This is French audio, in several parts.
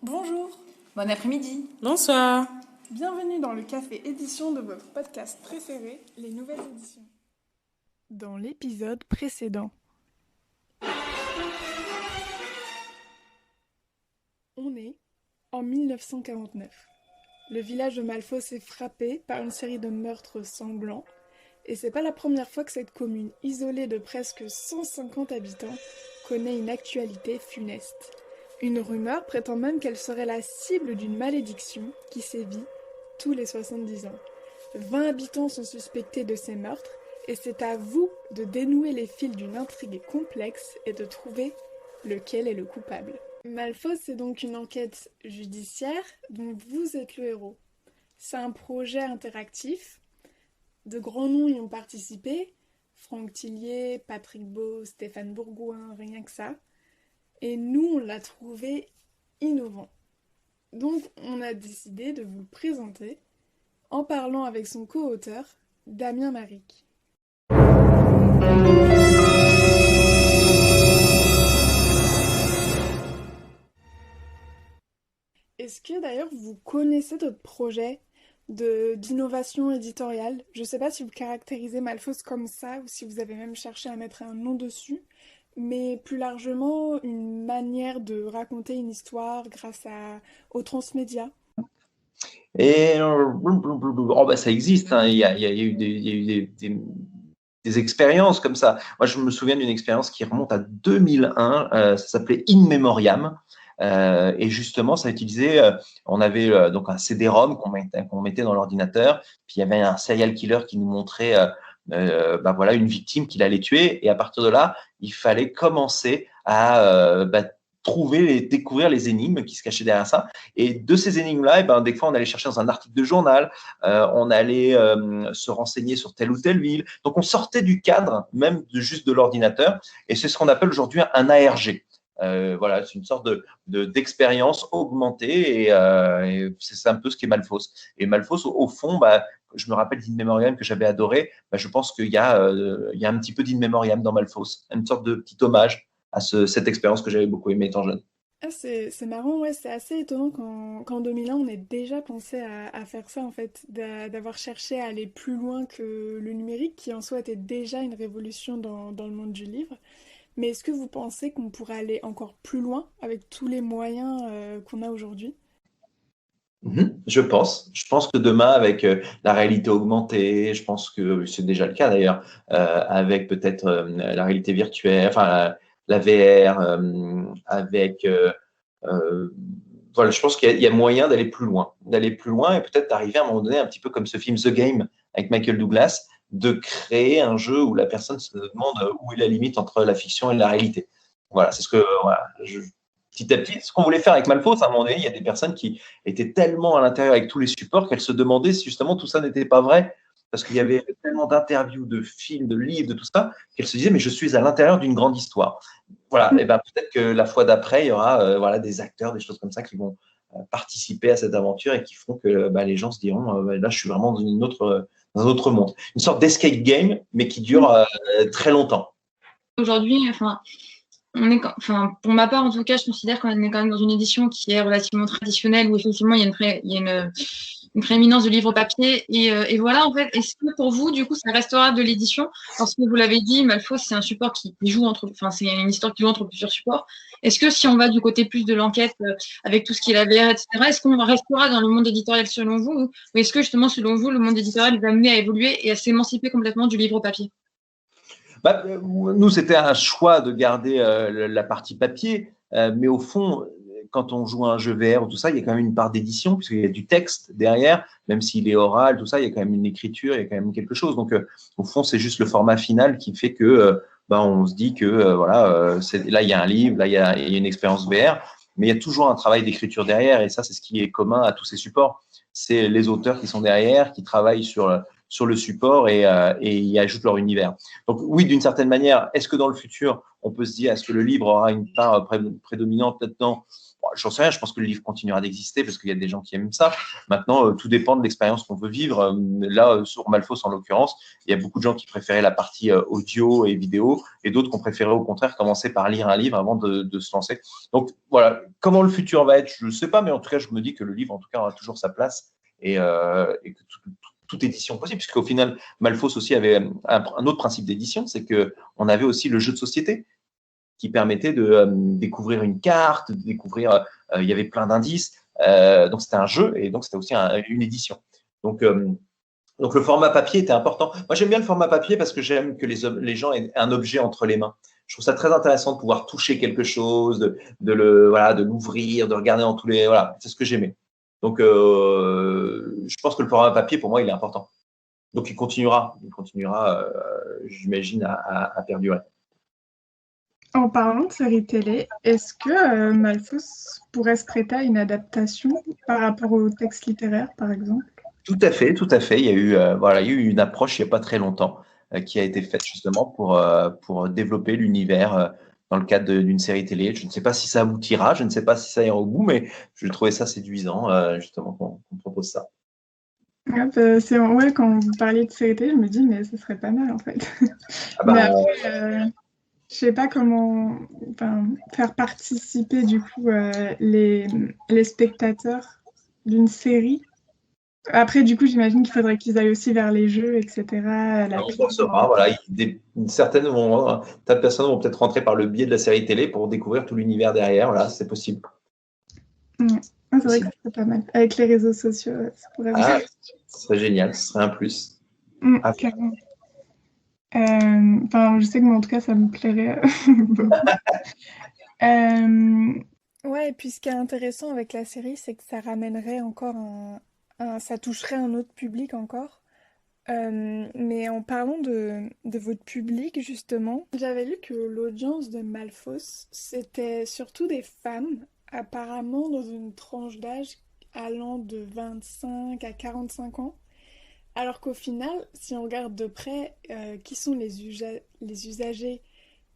Bonjour, bon après-midi. Bonsoir. Bienvenue dans le café édition de votre podcast préféré, les nouvelles éditions. Dans l'épisode précédent. On est en 1949. Le village de Malfoss est frappé par une série de meurtres sanglants, et c'est pas la première fois que cette commune isolée de presque 150 habitants connaît une actualité funeste. Une rumeur prétend même qu'elle serait la cible d'une malédiction qui sévit tous les 70 ans. 20 habitants sont suspectés de ces meurtres, et c'est à vous de dénouer les fils d'une intrigue complexe et de trouver lequel est le coupable. Malfoss, c'est donc une enquête judiciaire dont vous êtes le héros. C'est un projet interactif. De grands noms y ont participé. Franck Tillier, Patrick Beau, Stéphane Bourgoin, rien que ça. Et nous, on l'a trouvé innovant. Donc, on a décidé de vous le présenter en parlant avec son co-auteur, Damien Maric. Est-ce que d'ailleurs vous connaissez d'autres projets d'innovation éditoriale? Je ne sais pas si vous caractérisez Malfoss comme ça ou si vous avez même cherché à mettre un nom dessus, mais plus largement une manière de raconter une histoire grâce au transmédia. Et ça existe, hein. Il y a eu des expériences comme ça. Moi, je me souviens d'une expérience qui remonte à 2001, ça s'appelait In Memoriam. Et justement, ça utilisait, on avait donc un CD-ROM qu'on mettait dans l'ordinateur, puis il y avait un serial killer qui nous montrait voilà, une victime qu'il allait tuer, et à partir de là, il fallait commencer à découvrir les énigmes qui se cachaient derrière ça. Et de ces énigmes-là, des fois, on allait chercher dans un article de journal, on allait se renseigner sur telle ou telle ville. Donc, on sortait du cadre, même juste de l'ordinateur, et c'est ce qu'on appelle aujourd'hui un ARG. Voilà, c'est une sorte d'expérience augmentée, et c'est un peu ce qu'est Malfoss. Et Malfoss, au fond, je me rappelle d'In Memoriam que j'avais adoré. Je pense qu'il y a un petit peu d'In Memoriam dans Malfoss, une sorte de petit hommage à cette expérience que j'avais beaucoup aimée étant jeune. Ah, c'est marrant, ouais, c'est assez étonnant qu'en 2001 on ait déjà pensé à faire ça en fait, d'avoir cherché à aller plus loin que le numérique qui en soi était déjà une révolution dans le monde du livre. Mais est-ce que vous pensez qu'on pourrait aller encore plus loin avec tous les moyens qu'on a aujourd'hui? Je pense que demain, avec la réalité augmentée, je pense que c'est déjà le cas d'ailleurs, avec peut-être la réalité virtuelle, enfin la VR, voilà, je pense qu'il y a moyen d'aller plus loin et peut-être d'arriver à un moment donné, un petit peu comme ce film The Game avec Michael Douglas, de créer un jeu où la personne se demande où est la limite entre la fiction et la réalité. Voilà, c'est ce que petit à petit, ce qu'on voulait faire avec Malfoss. À un moment donné, il y a des personnes qui étaient tellement à l'intérieur avec tous les supports qu'elles se demandaient si justement tout ça n'était pas vrai, parce qu'il y avait tellement d'interviews, de films, de livres, de tout ça, qu'elles se disaient mais je suis à l'intérieur d'une grande histoire. Voilà, et peut-être que la fois d'après, il y aura des acteurs, des choses comme ça qui vont participer à cette aventure et qui feront que les gens se diront là, je suis vraiment dans un autre monde. Une sorte d'escape game, mais qui dure très longtemps. Aujourd'hui, pour ma part, en tout cas, je considère qu'on est quand même dans une édition qui est relativement traditionnelle, où effectivement, il y a une prééminence de livre papier. Et voilà, en fait, est-ce que pour vous, du coup, ça restera de l'édition? Parce que vous l'avez dit, Malfoss, c'est un support qui joue c'est une histoire qui joue entre plusieurs supports. Est-ce que si on va du côté plus de l'enquête, avec tout ce qui est la VR, etc., est-ce qu'on restera dans le monde éditorial selon vous? Ou est-ce que justement, selon vous, le monde éditorial va amener à évoluer et à s'émanciper complètement du livre papier? Nous, c'était un choix de garder la partie papier, mais au fond, quand on joue à un jeu VR ou tout ça, il y a quand même une part d'édition, puisqu'il y a du texte derrière, même s'il est oral, tout ça, il y a quand même une écriture, il y a quand même quelque chose. Donc, au fond, c'est juste le format final qui fait que on se dit que là, il y a un livre, là, il y a une expérience VR, mais il y a toujours un travail d'écriture derrière, et ça, c'est ce qui est commun à tous ces supports. C'est les auteurs qui sont derrière, qui travaillent sur sur le support et y ajoutent leur univers. Donc oui, d'une certaine manière, est-ce que dans le futur, on peut se dire, est-ce que le livre aura une part prédominante là-dedans? Bon, j'en sais rien, je pense que le livre continuera d'exister parce qu'il y a des gens qui aiment ça. Maintenant, tout dépend de l'expérience qu'on veut vivre. Là, sur Malfos, en l'occurrence, il y a beaucoup de gens qui préféraient la partie audio et vidéo et d'autres qui ont préféré au contraire commencer par lire un livre avant de se lancer. Donc voilà, comment le futur va être, je ne sais pas, mais en tout cas, je me dis que le livre, en tout cas, aura toujours sa place et que toute édition possible, puisqu'au final, Malfos aussi avait un autre principe d'édition, c'est qu'on avait aussi le jeu de société qui permettait de découvrir une carte, de découvrir, il y avait plein d'indices, donc c'était un jeu et donc c'était aussi une édition. Donc le format papier était important. Moi, j'aime bien le format papier parce que j'aime que les gens aient un objet entre les mains. Je trouve ça très intéressant de pouvoir toucher quelque chose, de l'ouvrir, de regarder dans tous les… Voilà, c'est ce que j'aimais. Donc, je pense que le format papier, pour moi, il est important. Donc, il continuera, j'imagine, à perdurer. En parlant de série télé, est-ce que Malfos pourrait se prêter à une adaptation par rapport au texte littéraire, par exemple? Tout à fait, tout à fait. Il y a eu une approche il n'y a pas très longtemps qui a été faite justement pour développer l'univers dans le cadre d'une série télé. Je ne sais pas si ça aboutira, je ne sais pas si ça ira au bout, mais je trouvais ça séduisant justement qu'on propose ça. Ouais, quand vous parliez de série télé, je me dis, mais ce serait pas mal en fait. Ah bah, Mais après, je sais pas comment faire participer du coup les spectateurs d'une série. Après, du coup, j'imagine qu'il faudrait qu'ils aillent aussi vers les jeux, etc. on pensera, voilà, certaines tas de personnes vont peut-être rentrer par le biais de la série télé pour découvrir tout l'univers derrière. Voilà, c'est possible. Ouais. C'est vrai que ce serait pas mal. Avec les réseaux sociaux, ça pourrait bien. Ce serait génial, ce serait un plus. Carrément. Je sais que moi, en tout cas, ça me plairait beaucoup. Ouais, et puis ce qui est intéressant avec la série, c'est que ça ramènerait encore ça toucherait un autre public encore. Mais en parlant de votre public, justement, j'avais lu que l'audience de Malfos, c'était surtout des femmes, apparemment dans une tranche d'âge allant de 25 à 45 ans. Alors qu'au final, si on regarde de près, qui sont les usagers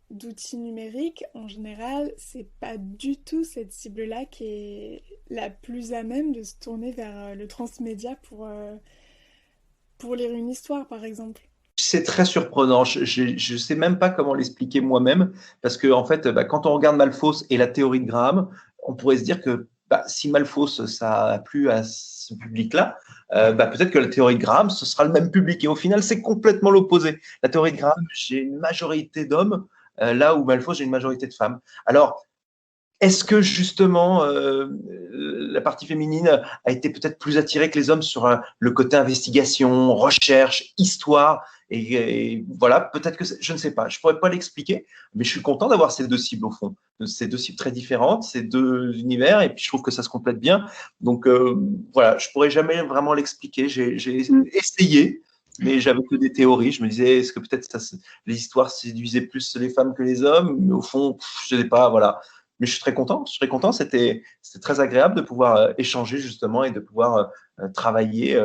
d'outils numériques, en général, c'est pas du tout cette cible-là qui est la plus à même de se tourner vers le transmédia pour lire une histoire, par exemple. C'est très surprenant. Je sais même pas comment l'expliquer moi-même, parce que en fait, quand on regarde Malfos et la théorie de Graham, on pourrait se dire que si Malfos ça a plu à ce public-là, peut-être que la théorie de Graham ce sera le même public. Et au final, c'est complètement l'opposé. La théorie de Graham, j'ai une majorité d'hommes, là où Malfos j'ai une majorité de femmes. Alors, est-ce que justement la partie féminine a été peut-être plus attirée que les hommes sur le côté investigation, recherche, histoire et voilà, peut-être que je ne sais pas, je pourrais pas l'expliquer, mais je suis content d'avoir ces deux cibles au fond, ces deux cibles très différentes, ces deux univers, et puis je trouve que ça se complète bien. Donc voilà, je pourrais jamais vraiment l'expliquer. J'ai essayé, mais j'avais que des théories. Je me disais, est-ce que peut-être les histoires séduisaient plus les femmes que les hommes? Mais au fond, je ne sais pas, voilà. Mais je suis très content. C'était très agréable de pouvoir échanger justement et de pouvoir travailler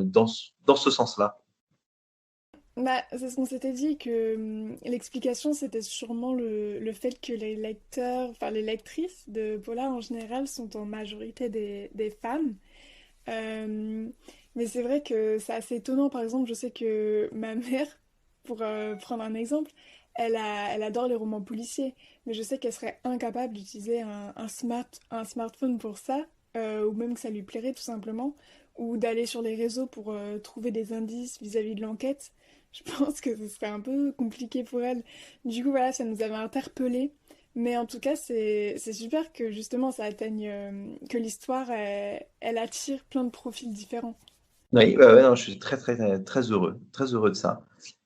dans ce sens-là. C'est ce qu'on s'était dit, que l'explication, c'était sûrement le fait que les lecteurs, enfin les lectrices de Polar en général sont en majorité des femmes. Mais c'est vrai que c'est assez étonnant. Par exemple, je sais que ma mère, pour prendre un exemple, elle adore les romans policiers, mais je sais qu'elle serait incapable d'utiliser un smartphone pour ça, ou même que ça lui plairait tout simplement, ou d'aller sur les réseaux pour trouver des indices vis-à-vis de l'enquête. Je pense que ce serait un peu compliqué pour elle. Du coup, voilà, ça nous avait interpellés. Mais en tout cas, c'est super que justement ça atteigne, que l'histoire, elle attire plein de profils différents. Oui, non, je suis très, très, très heureux de ça.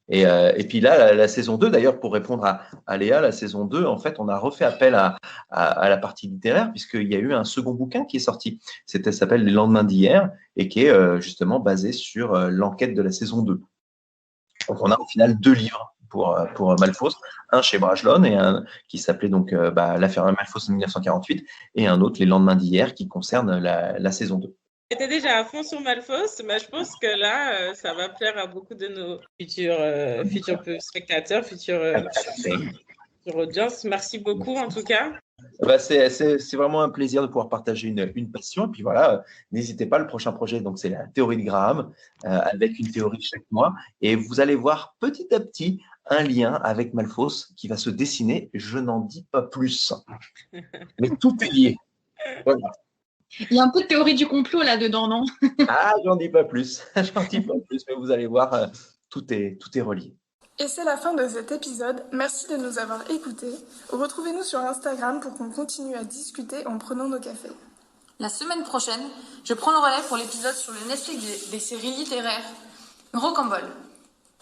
Et puis là, la saison 2, d'ailleurs, pour répondre à Léa, la saison 2, en fait, on a refait appel à la partie littéraire, puisqu'il y a eu un second bouquin qui est sorti. Ça s'appelle Les lendemains d'hier, et qui est justement basé sur l'enquête de la saison 2. Donc, on a au final 2 livres pour Malfos, un chez Brajlon et un qui s'appelait donc l'affaire Malfos en 1948, et un autre, Les lendemains d'hier, qui concerne la saison 2. J'étais déjà à fond sur Malfos, mais je pense que là, ça va plaire à beaucoup de nos futurs spectateurs, futures audiences. Merci beaucoup en tout cas. Bah, c'est vraiment un plaisir de pouvoir partager une passion. Et puis voilà, n'hésitez pas, le prochain projet, donc c'est la théorie de Graham, avec une théorie chaque mois. Et vous allez voir petit à petit un lien avec Malfos qui va se dessiner. Je n'en dis pas plus. Mais tout est lié. Voilà. Il y a un peu de théorie du complot là-dedans, non? Ah, j'en dis pas plus. J'en dis pas plus, mais vous allez voir, tout est relié. Et c'est la fin de cet épisode. Merci de nous avoir écoutés. Retrouvez-nous sur Instagram pour qu'on continue à discuter en prenant nos cafés. La semaine prochaine, je prends le relais pour l'épisode sur le Netflix des séries littéraires Rocambole.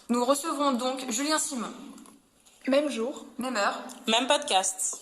Nous recevrons donc Julien Simon. Même jour, même heure, Même podcast.